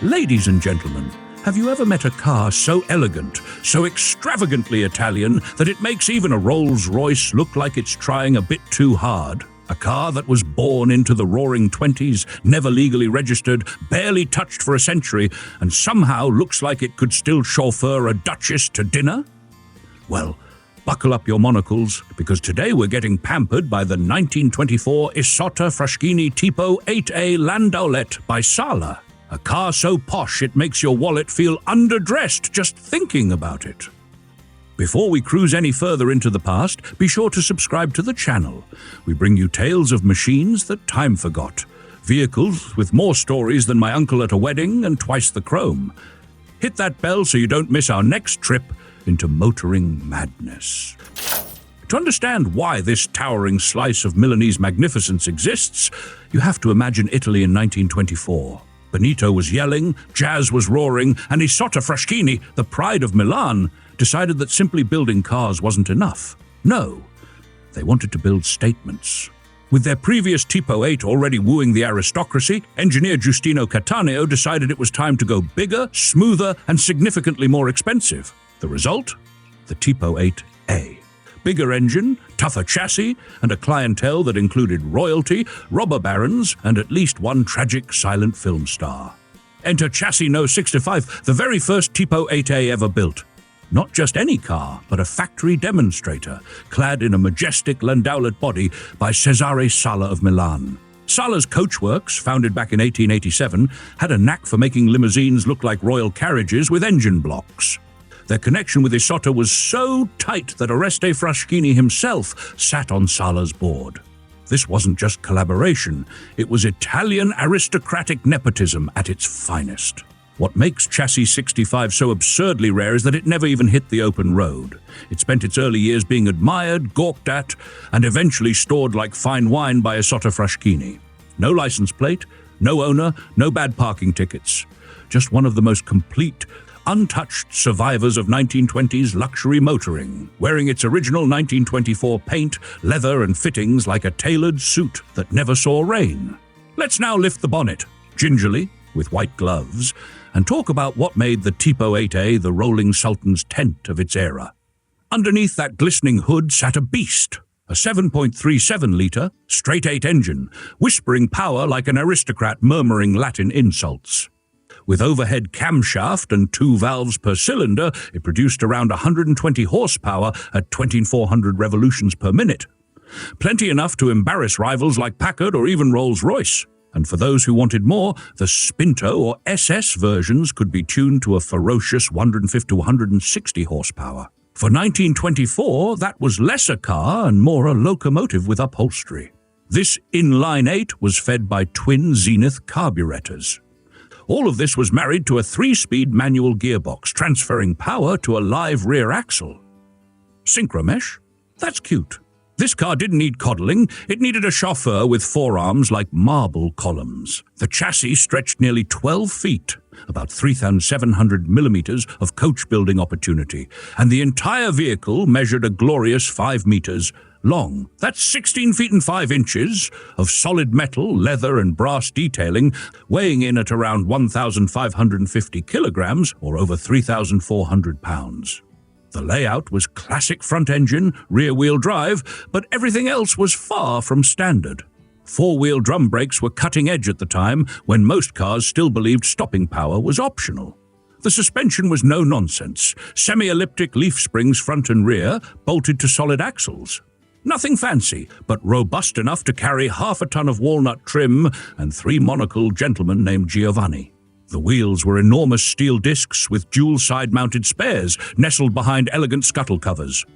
Ladies and gentlemen, have you ever met a car so elegant, so extravagantly Italian, that it makes even a Rolls-Royce look like it's trying a bit too hard? A car that was born into the roaring 20s, never legally registered, barely touched for a century, and somehow looks like it could still chauffeur a duchess to dinner? Well, buckle up your monocles, because today we're getting pampered by the 1924 Isotta Fraschini Tipo 8A Landaulet by Sala. A car so posh it makes your wallet feel underdressed just thinking about it. Before we cruise any further into the past, be sure to subscribe to the channel. We bring you tales of machines that time forgot, vehicles with more stories than my uncle at a wedding and twice the chrome. Hit that bell so you don't miss our next trip into motoring madness. To understand why this towering slice of Milanese magnificence exists, you have to imagine Italy in 1924. Benito was yelling, jazz was roaring, and Isotta Fraschini, the pride of Milan, decided that simply building cars wasn't enough. No, they wanted to build statements. With their previous Tipo 8 already wooing the aristocracy, engineer Giustino Cattaneo decided it was time to go bigger, smoother, and significantly more expensive. The result? The Tipo 8A. Bigger engine, tougher chassis, and a clientele that included royalty, robber barons, and at least one tragic silent film star. Enter Chassis No. 65, the very first Tipo 8A ever built. Not just any car, but a factory demonstrator, clad in a majestic Landaulet body by Cesare Sala of Milan. Sala's coachworks, founded back in 1887, had a knack for making limousines look like royal carriages with engine blocks. Their connection with Isotta was so tight that Isotta Fraschini himself sat on Sala's board. This wasn't just collaboration, it was Italian aristocratic nepotism at its finest. What makes Chassis 65 so absurdly rare is that it never even hit the open road. It spent its early years being admired, gawked at, and eventually stored like fine wine by Isotta Fraschini. No license plate, no owner, no bad parking tickets. Just one of the most complete, untouched survivors of 1920s luxury motoring, wearing its original 1924 paint, leather, and fittings like a tailored suit that never saw rain. Let's now lift the bonnet, gingerly, with white gloves, and talk about what made the Tipo 8A the rolling sultan's tent of its era. Underneath that glistening hood sat a beast, a 7.37-litre, straight-eight engine, whispering power like an aristocrat murmuring Latin insults. With overhead camshaft and 2 valves per cylinder, it produced around 120 horsepower at 2,400 revolutions per minute. Plenty enough to embarrass rivals like Packard or even Rolls-Royce. And for those who wanted more, the Spinto or SS versions could be tuned to a ferocious 150 to 160 horsepower. For 1924, that was less a car and more a locomotive with upholstery. This inline 8 was fed by twin Zenith carburetors. All of this was married to a 3-speed manual gearbox, transferring power to a live rear axle. Synchromesh? That's cute. This car didn't need coddling, it needed a chauffeur with forearms like marble columns. The chassis stretched nearly 12 feet, about 3,700 millimeters of coach-building opportunity, and the entire vehicle measured a glorious 5 meters long. That's 16 feet and 5 inches of solid metal, leather, and brass detailing, weighing in at around 1,550 kilograms, or over 3,400 pounds. The layout was classic front engine, rear-wheel drive, but everything else was far from standard. 4-wheel drum brakes were cutting edge at the time, when most cars still believed stopping power was optional. The suspension was no nonsense, semi-elliptic leaf springs front and rear, bolted to solid axles. Nothing fancy, but robust enough to carry half a ton of walnut trim and 3 monocled gentlemen named Giovanni. The wheels were enormous steel discs with dual side-mounted spares nestled behind elegant scuttle covers.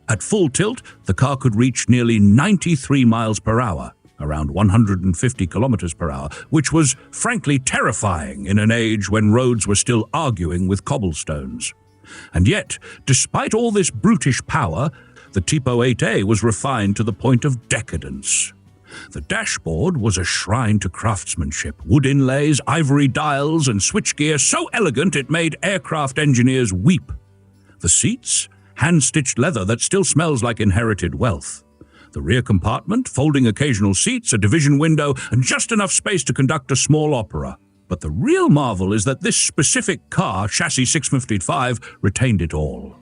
At full tilt, the car could reach nearly 93 miles per hour, around 150 kilometers per hour, which was frankly terrifying in an age when roads were still arguing with cobblestones. And yet, despite all this brutish power, the Tipo 8A was refined to the point of decadence. The dashboard was a shrine to craftsmanship, wood inlays, ivory dials, and switchgear so elegant it made aircraft engineers weep. The seats? Hand-stitched leather that still smells like inherited wealth. The rear compartment, folding occasional seats, a division window, and just enough space to conduct a small opera. But the real marvel is that this specific car, chassis 655, retained it all.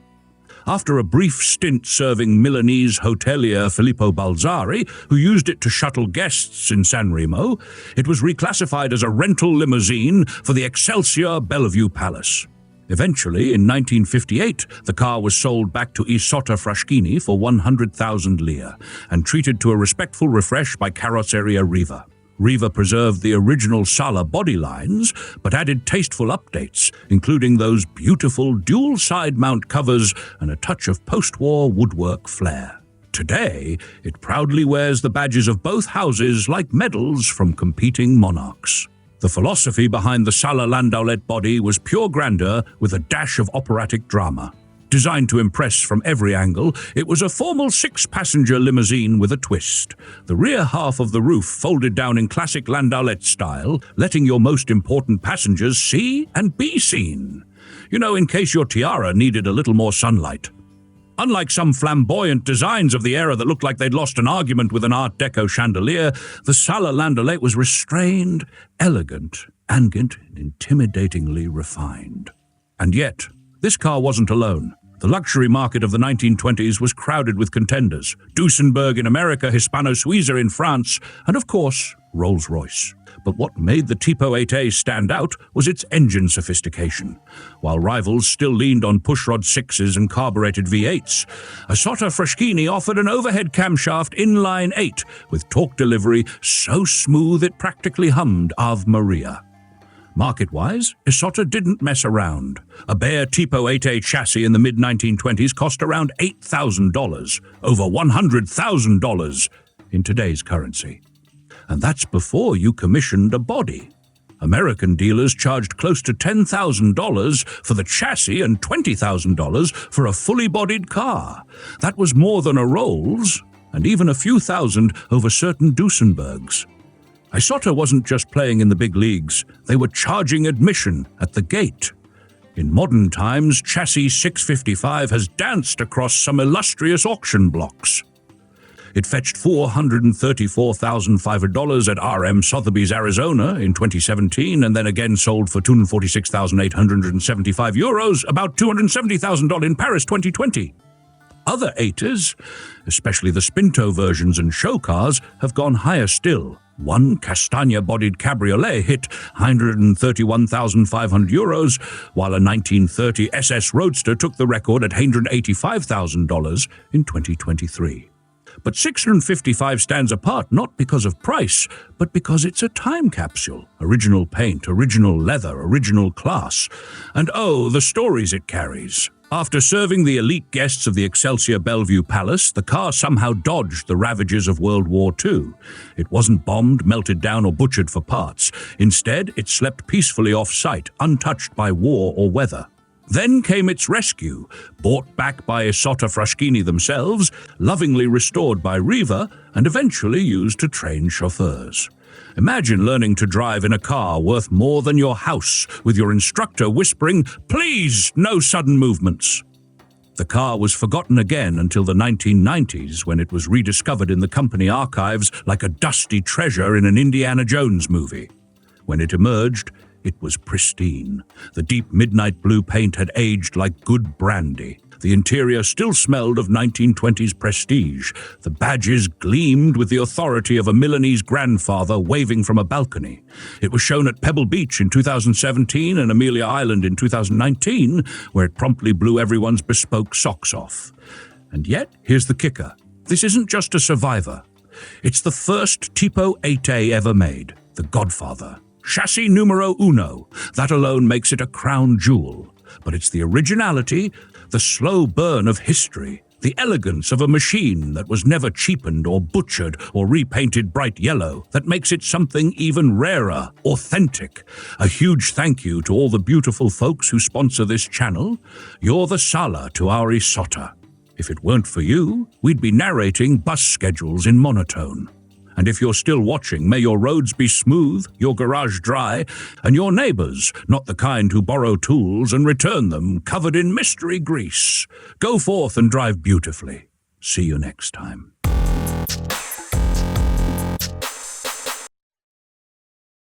After a brief stint serving Milanese hotelier Filippo Balzari, who used it to shuttle guests in San Remo, it was reclassified as a rental limousine for the Excelsior Bellevue Palace. Eventually, in 1958, the car was sold back to Isotta Fraschini for 100,000 lire and treated to a respectful refresh by Carrozzeria Riva. Riva preserved the original Sala body lines, but added tasteful updates, including those beautiful dual side mount covers and a touch of post-war woodwork flair. Today, it proudly wears the badges of both houses like medals from competing monarchs. The philosophy behind the Sala Landaulet body was pure grandeur with a dash of operatic drama. Designed to impress from every angle, it was a formal 6-passenger limousine with a twist. The rear half of the roof folded down in classic Landaulet style, letting your most important passengers see and be seen. In case your tiara needed a little more sunlight. Unlike some flamboyant designs of the era that looked like they'd lost an argument with an Art Deco chandelier, the Sala Landaulet was restrained, elegant, and intimidatingly refined. And yet, this car wasn't alone. The luxury market of the 1920s was crowded with contenders. Duesenberg in America, Hispano-Suiza in France, and of course, Rolls-Royce. But what made the Tipo 8A stand out was its engine sophistication. While rivals still leaned on pushrod 6s and carbureted V8s, Isotta Fraschini offered an overhead camshaft inline 8 with torque delivery so smooth it practically hummed Ave Maria. Market-wise, Isotta didn't mess around. A bare Tipo 8A chassis in the mid-1920s cost around $8,000, over $100,000 in today's currency. And that's before you commissioned a body. American dealers charged close to $10,000 for the chassis and $20,000 for a fully bodied car. That was more than a Rolls, and even a few thousand over certain Duesenbergs. Isotta wasn't just playing in the big leagues, they were charging admission at the gate. In modern times, chassis 655 has danced across some illustrious auction blocks. It fetched $434,500 at RM Sotheby's, Arizona in 2017, and then again sold for €246,875, about $270,000 in Paris 2020. Other 8s, especially the Spinto versions and show cars, have gone higher still. One Castagna-bodied cabriolet hit €131,500, while a 1930 SS Roadster took the record at $185,000 in 2023. But 655 stands apart not because of price, but because it's a time capsule. Original paint, original leather, original class. And oh, the stories it carries. After serving the elite guests of the Excelsior Bellevue Palace, the car somehow dodged the ravages of World War II. It wasn't bombed, melted down, or butchered for parts. Instead, it slept peacefully off-site, untouched by war or weather. Then came its rescue, bought back by Isotta Fraschini themselves, lovingly restored by Riva, and eventually used to train chauffeurs. Imagine learning to drive in a car worth more than your house, with your instructor whispering, "Please, no sudden movements." The car was forgotten again until the 1990s, when it was rediscovered in the company archives like a dusty treasure in an Indiana Jones movie. When it emerged, it was pristine. The deep midnight blue paint had aged like good brandy. The interior still smelled of 1920s prestige. The badges gleamed with the authority of a Milanese grandfather waving from a balcony. It was shown at Pebble Beach in 2017 and Amelia Island in 2019, where it promptly blew everyone's bespoke socks off. And yet, here's the kicker. This isn't just a survivor. It's the first Tipo 8A ever made, the Godfather. Chassis numero uno. That alone makes it a crown jewel. But it's the originality, the slow burn of history, the elegance of a machine that was never cheapened or butchered or repainted bright yellow that makes it something even rarer, authentic. A huge thank you to all the beautiful folks who sponsor this channel. You're the Sala to our Isotta. If it weren't for you, we'd be narrating bus schedules in monotone. And if you're still watching, may your roads be smooth, your garage dry, and your neighbors, not the kind who borrow tools and return them covered in mystery grease. Go forth and drive beautifully. See you next time.